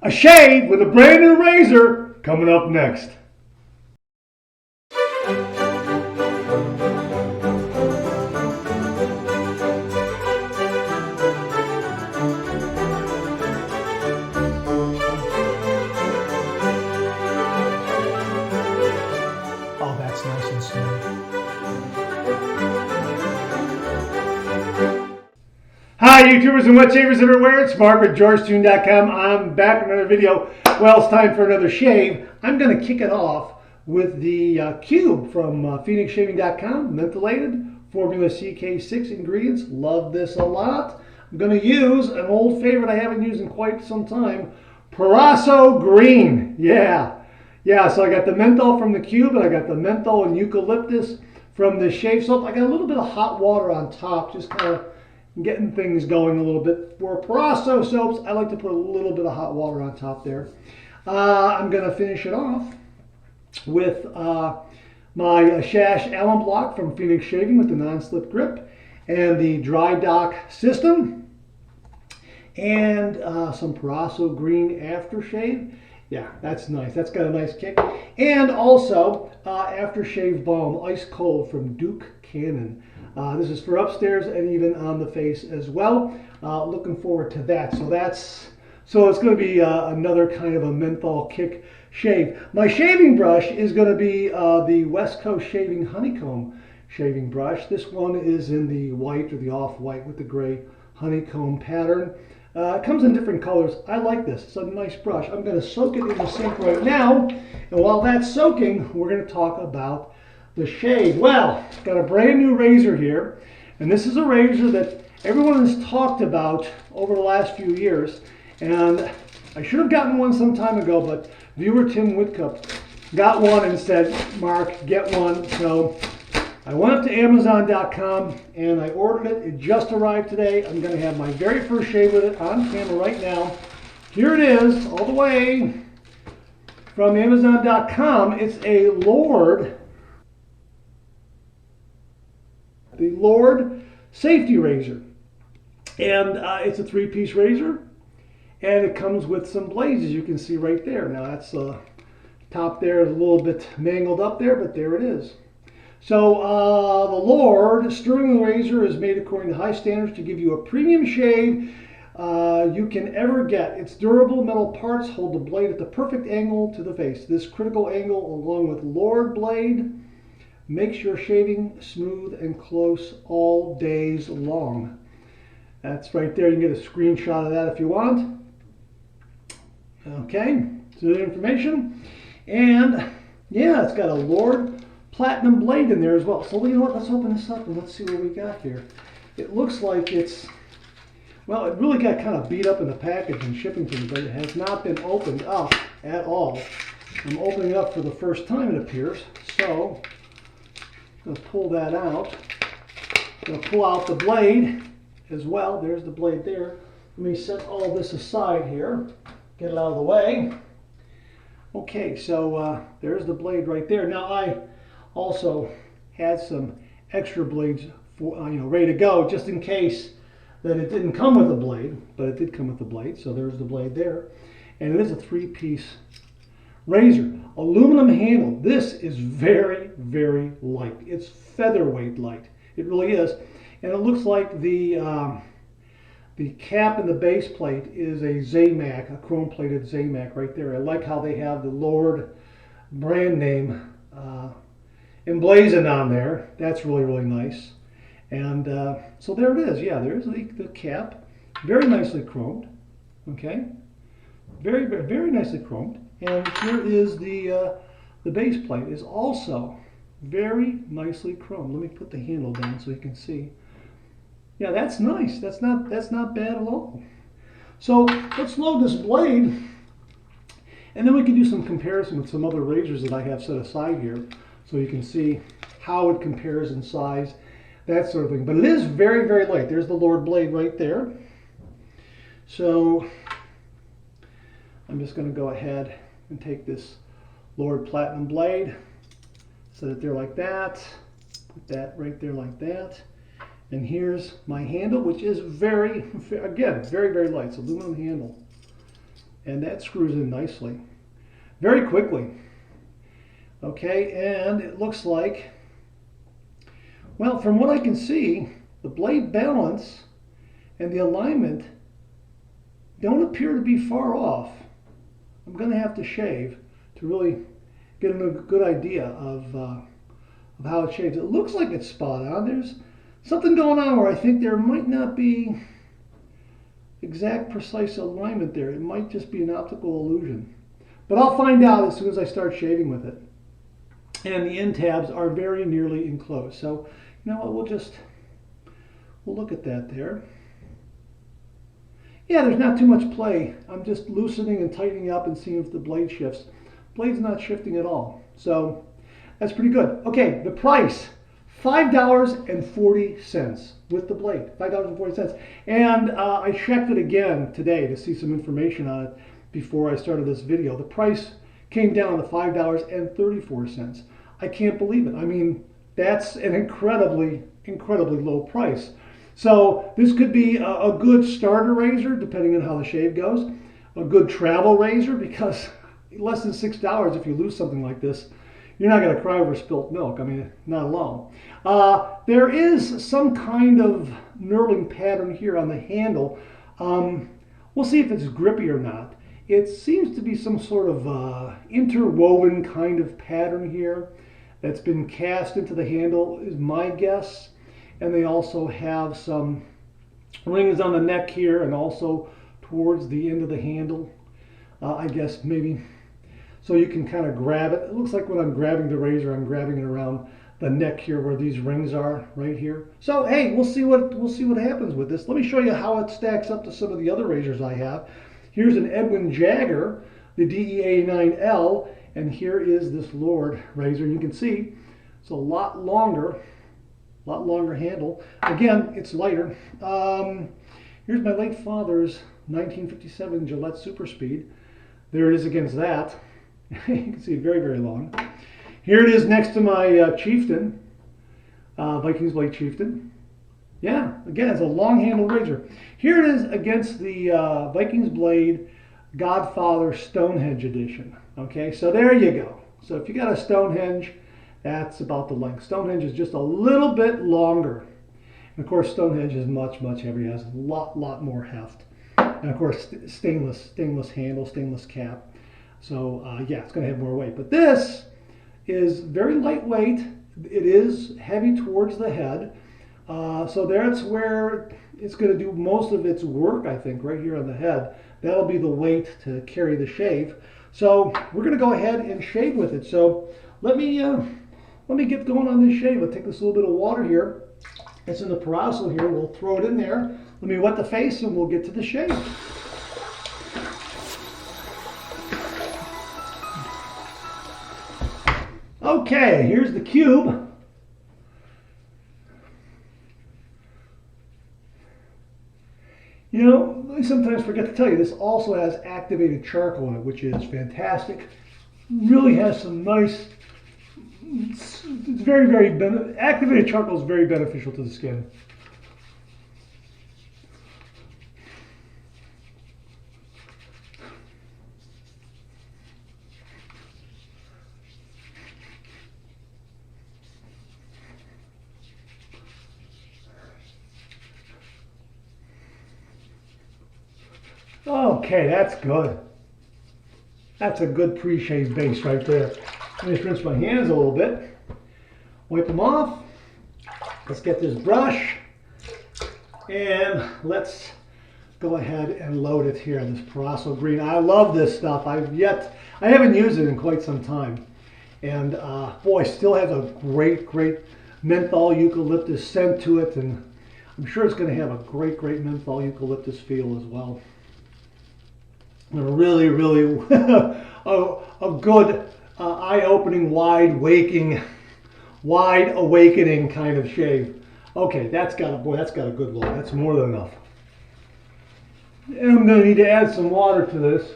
A shave with a brand new razor coming up next. Oh, that's nice and smooth. Hi YouTubers and wet shavers everywhere, it's Mark with GeorgeTune.com. I'm back with another video. Well, it's time for another shave. I'm going to kick it off with the cube from PhoenixShaving.com, mentholated, formula CK6 ingredients. Love this a lot. I'm going to use an old favorite I haven't used in quite some time, Proraso Green. Yeah, so I got the menthol from the cube and I got the menthol and eucalyptus from the shave soap. I got a little bit of hot water on top, just kind of getting things going a little bit. For Proraso soaps, I like to put a little bit of hot water on top there. I'm going to finish it off with my Shash alum block from Phoenix Shaving with the non-slip grip and the dry dock system and some Proraso Green Aftershave. Yeah, that's nice. That's got a nice kick. And also Aftershave Balm Ice Cold from Duke Cannon. This is for upstairs and even on the face as well. Looking forward to that. So it's going to be another kind of a menthol kick shave. My shaving brush is going to be the West Coast Shaving Honeycomb shaving brush. This one is in the white or the off-white with the gray honeycomb pattern. It comes in different colors. I like this. It's a nice brush. I'm going to soak it in the sink right now. And while that's soaking, we're going to talk about the shave. Well, got a brand new razor here. And this is a razor that everyone has talked about over the last few years. And I should have gotten one some time ago, but viewer Tim Whitcup got one and said, Mark, get one. So I went up to Amazon.com and I ordered it. It just arrived today. I'm going to have my very first shave with it on camera right now. Here it is, all the way from Amazon.com. It's a the Lord Safety Razor. And it's a three-piece razor. And it comes with some blades, as you can see right there. Now that's top there is a little bit mangled up there, but there it is. So the Lord Sterling razor is made according to high standards to give you a premium shave you can ever get. Its durable metal parts hold the blade at the perfect angle to the face. This critical angle, along with Lord blade, makes your shaving smooth and close all days long. That's right there. You can get a screenshot of that if you want. Okay, so the information. And yeah, it's got a Lord Platinum blade in there as well. So you know what, let's open this up and let's see what we got here. It looks like it's, well, it really got kind of beat up in the package and shipping to me, but it has not been opened up at all. I'm opening it up for the first time, it appears. So I'm going to pull that out. I'm going to pull out the blade as well. There's the blade there. Let me set all this aside here. Get it out of the way. Okay, so there's the blade right there. Now I also had some extra blades for ready to go, just in case that it didn't come with a blade, but it did come with the blade. So there's the blade there, and it is a three-piece razor, aluminum handle. This is very, very light. It's featherweight light. It really is, and it looks like the cap and the base plate is a Zamac, a chrome-plated Zamac right there. I like how they have the Lord brand name emblazoned on there. That's really, really nice. And so there it is. Yeah, there's the cap. Very nicely chromed. Okay. Very, very, very nicely chromed. And here is the base plate is also very nicely chromed. Let me put the handle down so you can see. Yeah, that's nice. That's not bad at all. So let's load this blade, and then we can do some comparison with some other razors that I have set aside here, so you can see how it compares in size, that sort of thing. But it is very, very light. There's the Lord blade right there. So I'm just going to go ahead and take this Lord Platinum blade, set it there like that, put that right there like that. And here's my handle, which is very, again, very, very light. It's aluminum handle. and that screws in nicely, very quickly. Okay, and it looks like, well, from what I can see, the blade balance and the alignment don't appear to be far off. I'm going to have to shave to really get a good idea of how it shaves. It looks like it's spot on. There's something going on where I think there might not be exact precise alignment there. It might just be an optical illusion. But I'll find out as soon as I start shaving with it. And the end tabs are very nearly enclosed. So, you know what, we'll look at that there. Yeah, there's not too much play. I'm just loosening and tightening up and seeing if the blade shifts. Blade's not shifting at all. So that's pretty good. Okay, the price, $5.40 with the blade, $5.40. And I checked it again today to see some information on it before I started this video. The price came down to $5.34. I can't believe it. I mean, that's an incredibly low price. So this could be a good starter razor, depending on how the shave goes. A good travel razor, because less than $6 if you lose something like this, you're not going to cry over spilt milk. I mean, not alone. There is some kind of knurling pattern here on the handle. We'll see if it's grippy or not. It seems to be some sort of interwoven kind of pattern here that's been cast into the handle, is my guess. And they also have some rings on the neck here and also towards the end of the handle. I guess maybe so you can kind of grab it. It looks like when I'm grabbing the razor, I'm grabbing it around the neck here where these rings are, right here. So hey, we'll see what happens with this. Let me show you how it stacks up to some of the other razors I have. Here's an Edwin Jagger, the DE89L, and here is this Lord razor. You can see it's a lot longer handle. Again, it's lighter. Here's my late father's 1957 Gillette Super Speed. There it is against that. You can see very long. Here it is next to my Chieftain, Vikings Blade Chieftain. Yeah, again, it's a long handle razor. Here it is against the Vikings Blade Godfather Stonehenge edition. Okay, so there you go. So if you got a Stonehenge, that's about the length. Stonehenge is just a little bit longer. And of course, Stonehenge is much heavier. It has a lot more heft. And of course, stainless handle, stainless cap. So yeah, it's going to have more weight. But this is very lightweight. It is heavy towards the head. So that's where it's going to do most of its work, I think, right here on the head. That'll be the weight to carry the shave. So we're going to go ahead and shave with it. So let me get going on this shave. I'll take this little bit of water here. It's in the parasol here. We'll throw it in there. Let me wet the face and we'll get to the shave. Okay, here's the cube. You know, I sometimes forget to tell you, this also has activated charcoal in it, which is fantastic. Really has some nice, it's activated charcoal is very beneficial to the skin. Okay, that's good. That's a good pre-shave base right there. Let me just rinse my hands a little bit. Wipe them off. Let's get this brush. And let's go ahead and load it here in this Parasol Green. I love this stuff. I haven't used it in quite some time. And boy, still has a great menthol eucalyptus scent to it. And I'm sure it's going to have a great menthol eucalyptus feel as well. A really a good eye-opening, wide awakening kind of shave. Okay, that's got a good look. That's more than enough. And I'm going to need to add some water to this,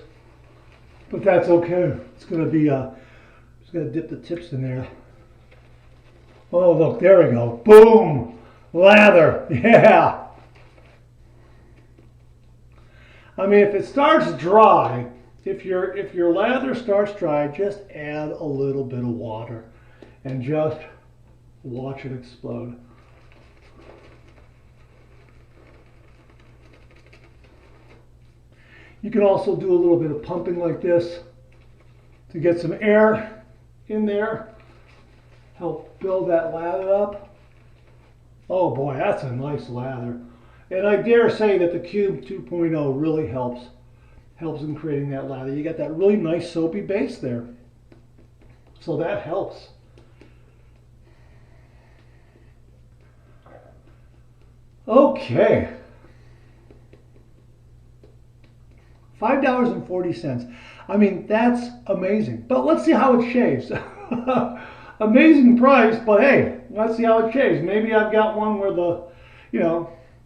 but that's okay. It's going to be just going to dip the tips in there. Oh, look, there we go. Boom, lather. Yeah. I mean, if it starts dry, if your lather starts dry, just add a little bit of water and just watch it explode. You can also do a little bit of pumping like this to get some air in there, help build that lather up. Oh boy, that's a nice lather. And I dare say that the Cube 2.0 really helps in creating that lather. You got that really nice soapy base there. So that helps. Okay. $5.40. I mean, that's amazing. But let's see how it shaves. Amazing price, but hey, let's see how it shaves. Maybe I've got one where the,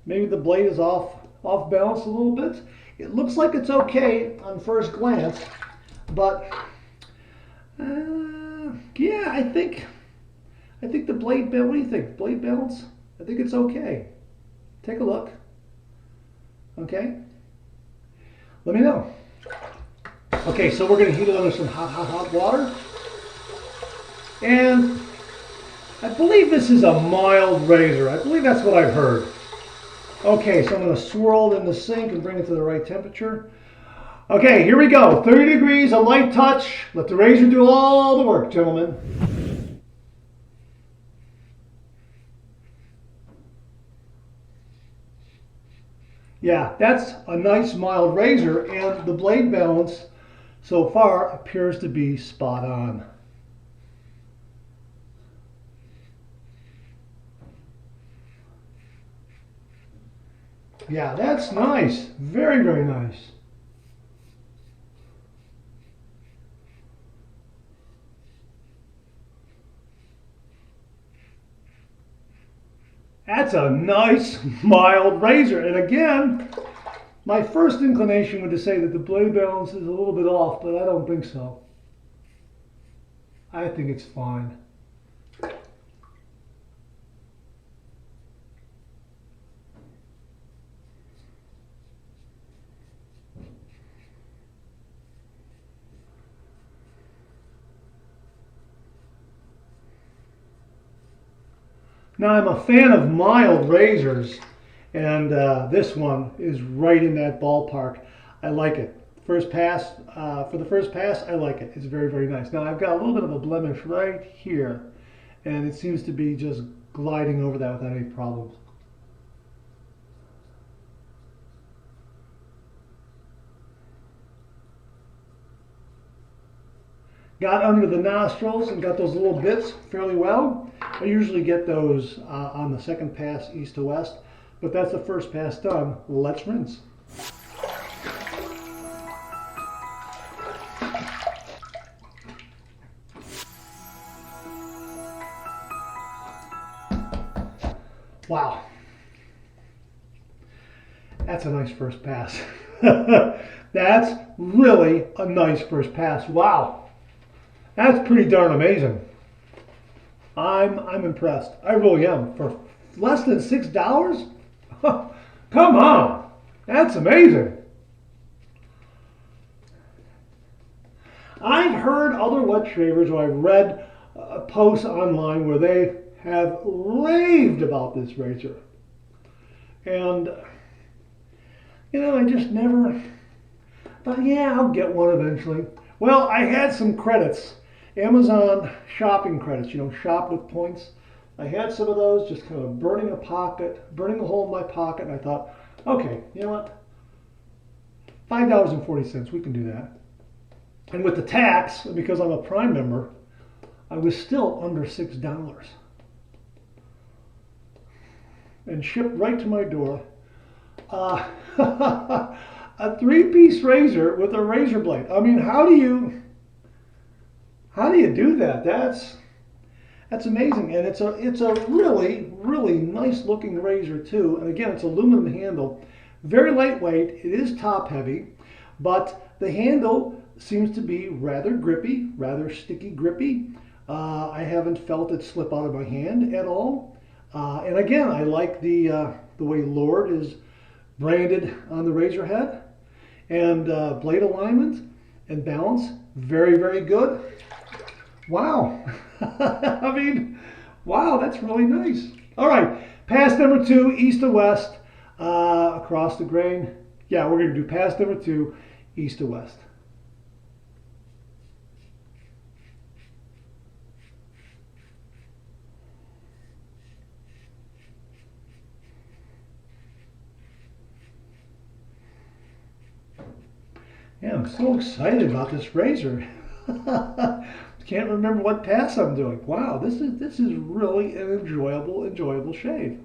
maybe the blade is off balance a little bit. It looks like it's okay on first glance, but yeah, I think the blade balance. What do you think? Blade balance? I think it's okay. Take a look. Okay. Let me know. Okay, so we're going to heat it under some hot water. And I believe this is a mild razor. I believe that's what I've heard. Okay, so I'm going to swirl it in the sink and bring it to the right temperature. Okay, here we go. 30 degrees, a light touch. Let the razor do all the work, gentlemen. Yeah, that's a nice mild razor, and the blade balance so far appears to be spot on. Yeah, that's nice. Very, very nice. That's a nice, mild razor. And again, my first inclination would to say that the blade balance is a little bit off, but I don't think so. I think it's fine. Now, I'm a fan of mild razors, and this one is right in that ballpark. I like it. First pass, for the first pass, I like it. It's very, very nice. Now, I've got a little bit of a blemish right here, and it seems to be just gliding over that without any problems. Got under the nostrils and got those little bits fairly well. I usually get those on the second pass east to west, but that's the first pass done. Let's rinse. Wow. That's a nice first pass. That's really a nice first pass. Wow. That's pretty darn amazing. I'm impressed. I really am. For less than $6? Come on. That's amazing. I've heard other wet shavers, or I've read posts online where they have raved about this razor. And, I just never thought, yeah, I'll get one eventually. Well, I had some credits. Amazon shopping credits, shop with points. I had some of those just kind of burning a hole in my pocket, and I thought, okay, you know what? $5.40, we can do that. And with the tax, because I'm a Prime member, I was still under $6. And shipped right to my door. A three-piece razor with a razor blade. I mean, how do you do that? That's amazing, and it's a really, really nice looking razor too. And again, it's aluminum handle, very lightweight. It is top heavy, but the handle seems to be rather grippy, rather sticky grippy. I haven't felt it slip out of my hand at all. And again, I like the way Lord is branded on the razor head. And blade alignment and balance, very, very good. Wow. I mean, wow, that's really nice. All right, pass number 2, east to west, across the grain. Yeah, we're going to do pass number 2, east to west. Yeah, I'm so excited about this razor. Can't remember what pass I'm doing. Wow, this is really an enjoyable shave.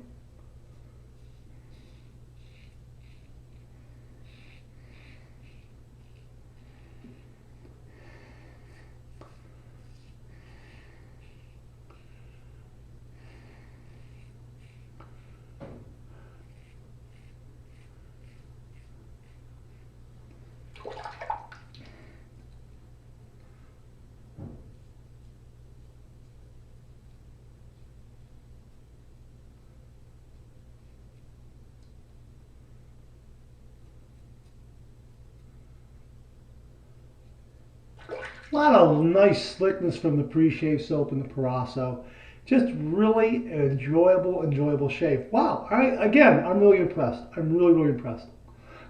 A lot of nice slickness from the pre-shave soap and the Parasso. Just really enjoyable shave. Wow, I'm really impressed. I'm really impressed.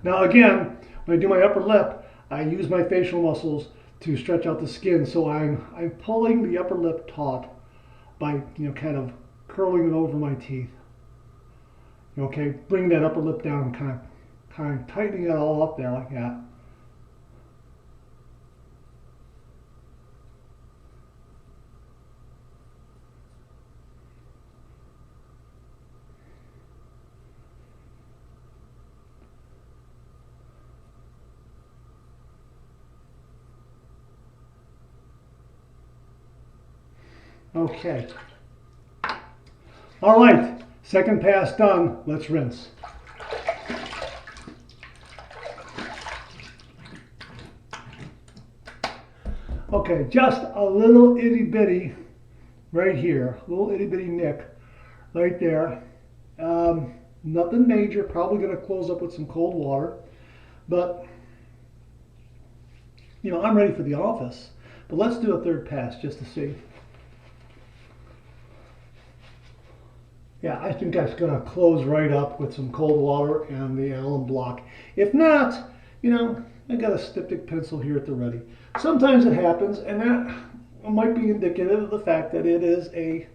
Now again, when I do my upper lip, I use my facial muscles to stretch out the skin, so I'm pulling the upper lip taut by kind of curling it over my teeth. Okay, bring that upper lip down, kind of tightening it all up there like that. Okay. All right, second pass done. Let's rinse. Okay, just a little itty bitty right here, a little itty bitty nick right there. Nothing major, probably going to close up with some cold water, but I'm ready for the office. But let's do a third pass just to see. Yeah, I think that's going to close right up with some cold water and the alum block. If not, I got a Styptic pencil here at the ready. Sometimes it happens, and that might be indicative of the fact that it is a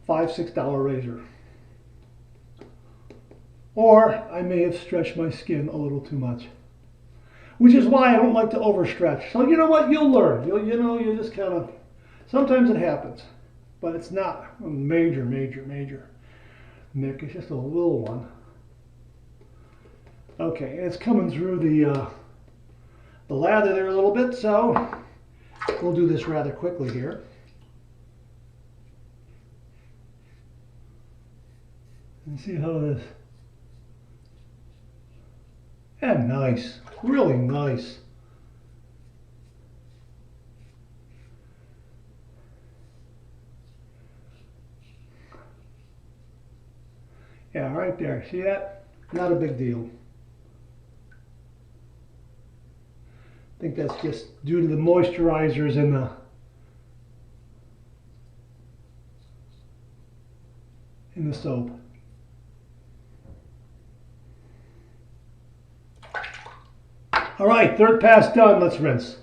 $5, $6 razor. Or I may have stretched my skin a little too much, which is why I don't like to overstretch. So you know what? You'll learn. You just kind of, sometimes it happens, but it's not a major nick. It's just a little one. Okay, and it's coming through the lather there a little bit, so we'll do this rather quickly here. And see how this. And nice, really nice. Yeah, right there. See that? Not a big deal. I think that's just due to the moisturizers in the soap. All right, third pass done. Let's rinse.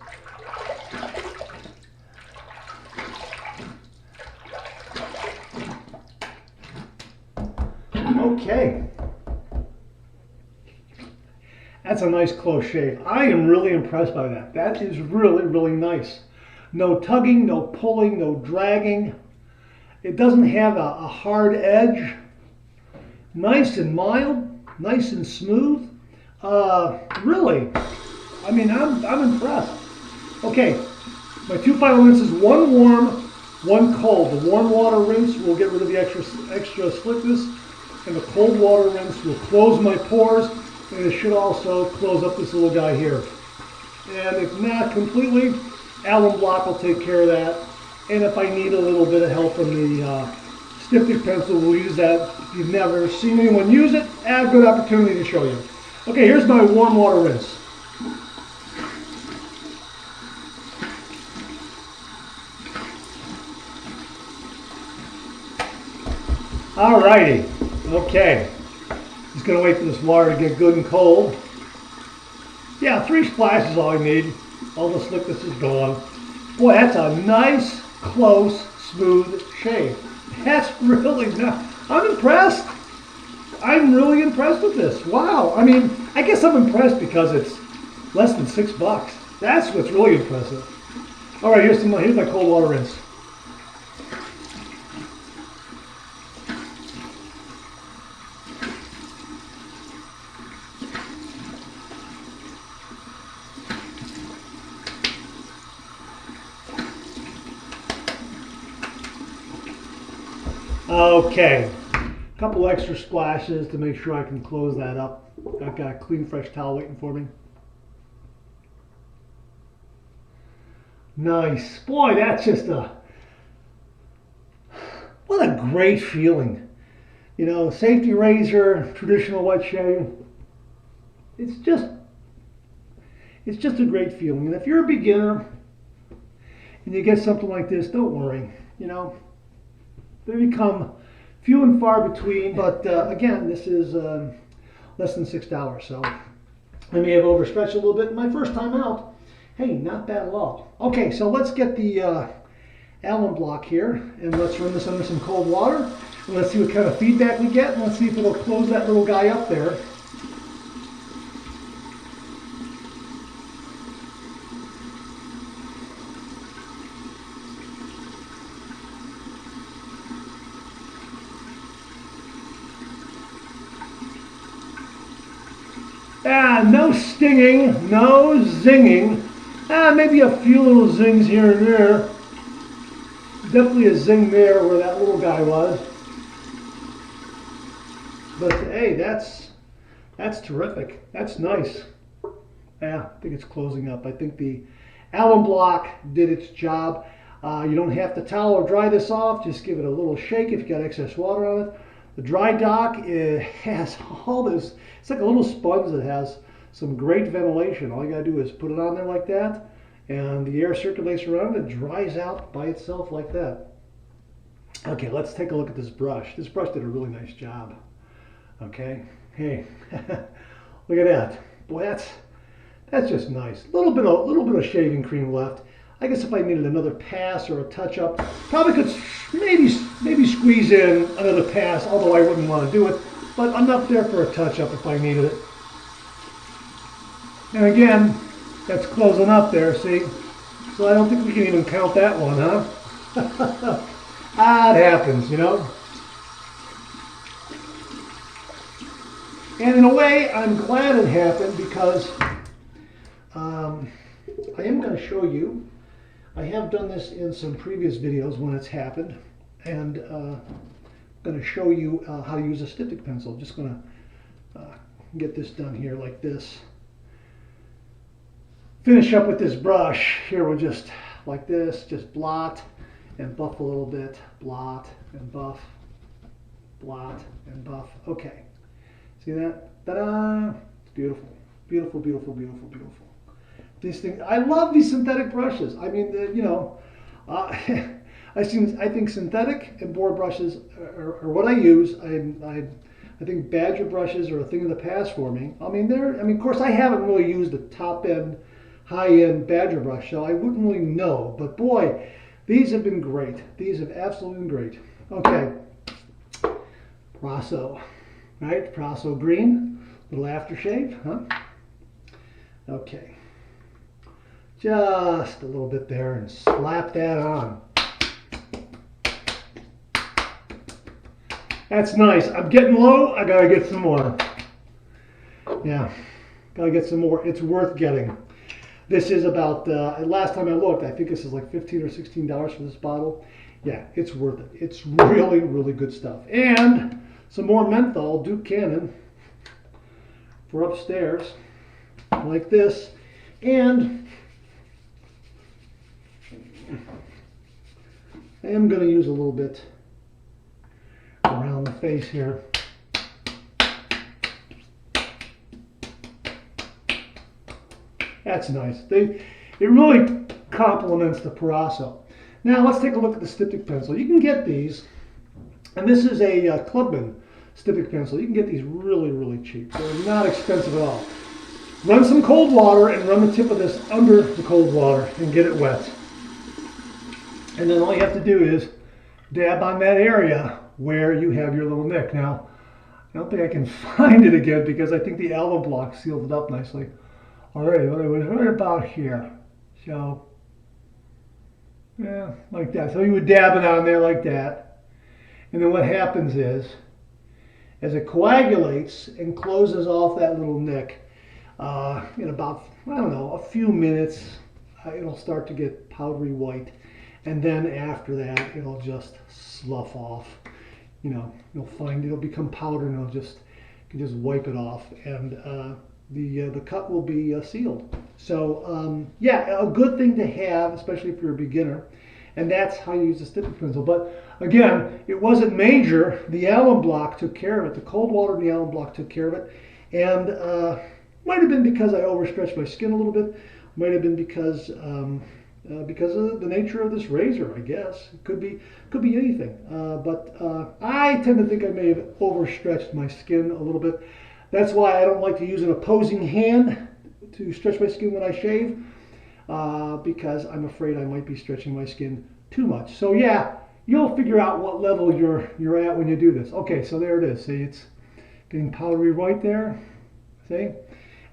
Okay. That's a nice close shave. I am really impressed by that. That is really nice. No tugging, no pulling, no dragging. It doesn't have a hard edge. Nice and mild, nice and smooth. Really, I mean, I'm impressed. Okay, my two final rinses, one warm, one cold. The warm water rinse will get rid of the extra slickness, and the cold water rinse will close my pores, and it should also close up this little guy here. And if not completely, alum block will take care of that. And if I need a little bit of help from the Styptic pencil, we'll use that. If you've never seen anyone use it, a good opportunity to show you. Okay, here's my warm water rinse. Alrighty, okay. Just gonna wait for this water to get good and cold. Yeah, 3 splashes is all I need. All the slickness is gone. Boy, that's a nice, close, smooth shave. That's really nice. I'm impressed. I'm really impressed with this. Wow. I mean, I guess I'm impressed because it's less than $6. That's what's really impressive. All right, here's my cold water rinse. Okay, a couple extra splashes to make sure I can close that up. I've got a clean, fresh towel waiting for me. Nice. Boy, that's just what a great feeling. You know, safety razor, traditional wet shave. It's just a great feeling. And if you're a beginner and you get something like this, don't worry. You know, they become few and far between. But again, this is less than $6. So I may have overstretched a little bit my first time out. Hey, not bad at all. Okay, so let's get the alum block here, and let's run this under some cold water. And let's see what kind of feedback we get, and let's see if it'll close that little guy up there. No stinging, no zinging. Maybe a few little zings here and there. Definitely a zing there where that little guy was. But hey, that's terrific. That's nice. Yeah, I think it's closing up. I think the alum block did its job. You don't have to towel or dry this off. Just give it a little shake if you got excess water on it. The dry dock, it has all this. It's like a little sponge that has some great ventilation. All you gotta do is put it on there like that, and the air circulates around. It dries out by itself like that. Okay, let's take a look at this brush. This brush did a really nice job. Okay, hey, look at that. Boy, that's just nice. A little bit of shaving cream left. I guess if I needed another pass or a touch up, probably could maybe squeeze in another pass, although I wouldn't want to do it, but enough there for a touch up if I needed it. And again, that's closing up there, see? So I don't think we can even count that one, huh? It happens, you know? And in a way, I'm glad it happened because I am going to show you. I have done this in some previous videos when it's happened, and I'm going to show you how to use a Styptic pencil. I'm just going to get this done here like this. Finish up with this brush. Here we'll just, like this, just blot and buff a little bit. Blot and buff. Blot and buff. Okay. See that? Ta-da! It's beautiful. Beautiful, beautiful, beautiful, beautiful. These things, I love these synthetic brushes. I mean, you know, I think synthetic and board brushes are what I use. I think Badger brushes are a thing of the past for me. I mean, of course, I haven't really used a top-end, high-end Badger brush, so I wouldn't really know. But boy, these have been great. These have absolutely been great. Okay, Praso, right? Praso green, little aftershave, huh? Okay. Just a little bit there and slap that on. That's nice. I'm getting low. I gotta get some more. Yeah, gotta get some more. It's worth getting. This is about, last time I looked, I think this is like $15 or $16 for this bottle. Yeah, it's worth it. It's really, really good stuff. And some more menthol, Duke Cannon, for upstairs, like this. And I am going to use a little bit around the face here. That's nice. It really complements the Praso. Now let's take a look at the Styptic pencil. You can get these And this is a Clubman Styptic pencil. You can get these really, really cheap. They're not expensive at all. Run some cold water and run the tip of this under the cold water and get it wet. And then all you have to do is dab on that area where you have your little nick. Now, I don't think I can find it again because I think the alum block sealed it up nicely already, but it was right about here. So, yeah, like that. So you would dab it on there like that. And then what happens is, as it coagulates and closes off that little nick, in about, I don't know, a few minutes, it'll start to get powdery white. And then after that, it'll just slough off. You know, you'll find it'll become powder and you can just wipe it off. And the cut will be sealed. So, yeah, a good thing to have, especially if you're a beginner. And that's how you use the Styptic pencil. But again, it wasn't major. The alum block took care of it. The cold water and the alum block took care of it. And might have been because I overstretched my skin a little bit. Might have been because of the nature of this razor, I guess. It could be anything. But I tend to think I may have overstretched my skin a little bit. That's why I don't like to use an opposing hand to stretch my skin when I shave, because I'm afraid I might be stretching my skin too much. So yeah, you'll figure out what level you're at when you do this. Okay, so there it is. See, it's getting powdery white there. See?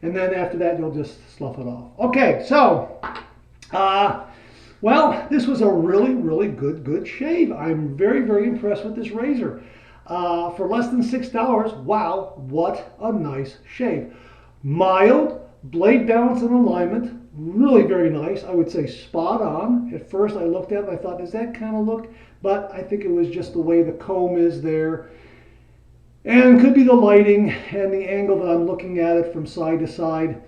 And then after that, you'll just slough it off. Okay, so, well, this was a really, really good shave. I'm very, very impressed with this razor. For less than $6, wow, what a nice shave. Mild, blade balance and alignment, really very nice. I would say spot on. At first I looked at it and I thought, does that kind of look? But I think it was just the way the comb is there. And it could be the lighting and the angle that I'm looking at it from side to side.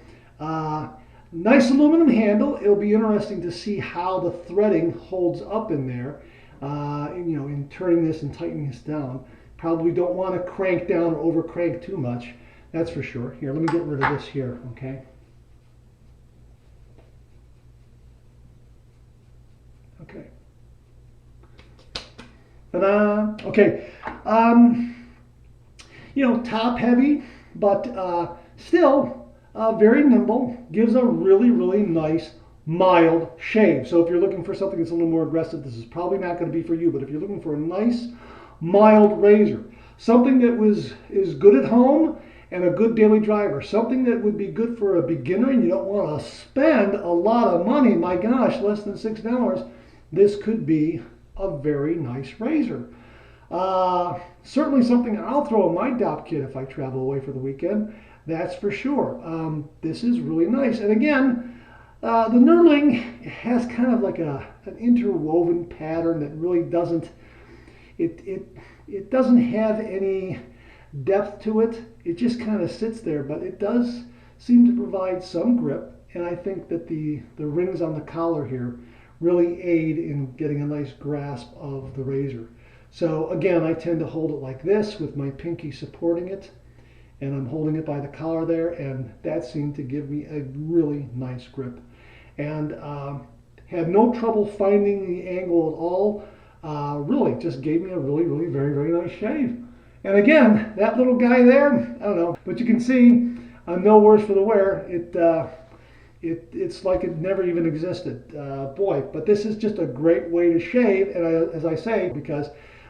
Nice aluminum handle. It'll be interesting to see how the threading holds up in there, you know, in turning this and tightening this down. Probably don't want to crank down or over crank too much. That's for sure. Here, let me get rid of this here, okay? Okay. Ta-da! Okay. You know, top heavy, but still very nimble. Gives a really, really nice, mild shave. So if you're looking for something that's a little more aggressive, this is probably not going to be for you. But if you're looking for a nice, mild razor, something that is good at home and a good daily driver, something that would be good for a beginner and you don't want to spend a lot of money, my gosh, less than $6, this could be a very nice razor. Certainly something I'll throw in my DOP kit if I travel away for the weekend, that's for sure. This is really nice. And again, the knurling has kind of like an interwoven pattern that really doesn't, it doesn't have any depth to it. It just kind of sits there, but it does seem to provide some grip. And I think that the rings on the collar here really aid in getting a nice grasp of the razor. So again, I tend to hold it like this with my pinky supporting it, and I'm holding it by the collar there, and that seemed to give me a really nice grip. And had no trouble finding the angle at all. Really just gave me a really, really very, very nice shave. And again, that little guy there, I don't know, but you can see I'm no worse for the wear. It's like it never even existed. Boy, but this is just a great way to shave, and as I say, because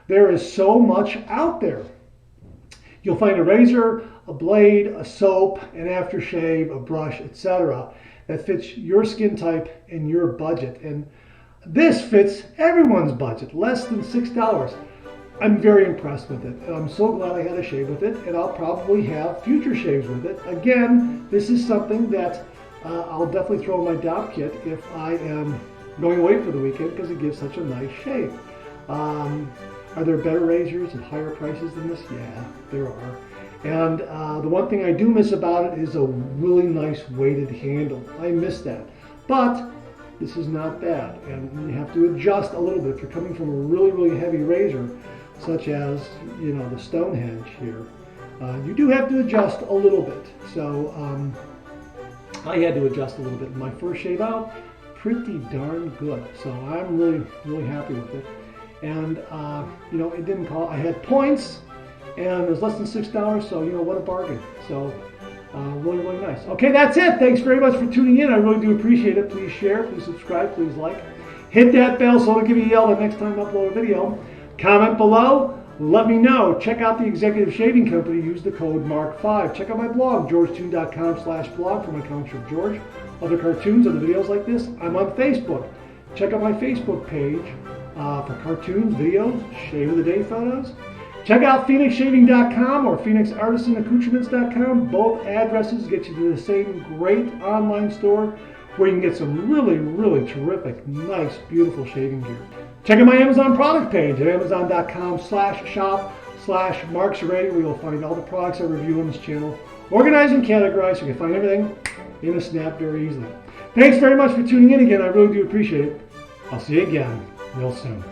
there is so much out there. You'll find a razor, a blade, a soap, an aftershave, a brush, etc. that fits your skin type and your budget. And this fits everyone's budget, less than $6. I'm very impressed with it, and I'm so glad I had a shave with it, and I'll probably have future shaves with it. Again, this is something that I'll definitely throw in my DOP kit if I am going away for the weekend because it gives such a nice shave. Are there better razors at higher prices than this? Yeah, there are. And the one thing I do miss about it is a really nice weighted handle. I miss that. But this is not bad, and you have to adjust a little bit. If you're coming from a really, really heavy razor, such as, you know, the Stonehenge here, you do have to adjust a little bit. So I had to adjust a little bit in my first shave out. Pretty darn good. So I'm really, really happy with it. and you know, it didn't cost. I had points, and it was less than $6. So you know, what a bargain. So really, really nice. Okay, that's it. Thanks very much for tuning in. I really do appreciate it. Please share, please subscribe, please like. Hit that bell so it'll give you a yell the next time I upload a video. Comment below. Let me know. Check out the Executive Shaving Company. Use the code MARK5. Check out my blog, georgetoon.com/blog for my comic strip George. Other cartoons, other videos like this. I'm on Facebook. Check out my Facebook page for cartoons, videos, shave of the day photos. Check out phoenixshaving.com or phoenixartisanaccoutrements.com. Both addresses get you to the same great online store where you can get some really, really terrific, nice, beautiful shaving gear. Check out my Amazon product page at amazon.com/shop/marksarray, where you'll find all the products I review on this channel, organized and categorized, so you can find everything in a snap very easily. Thanks very much for tuning in again. I really do appreciate it. I'll see you again real soon.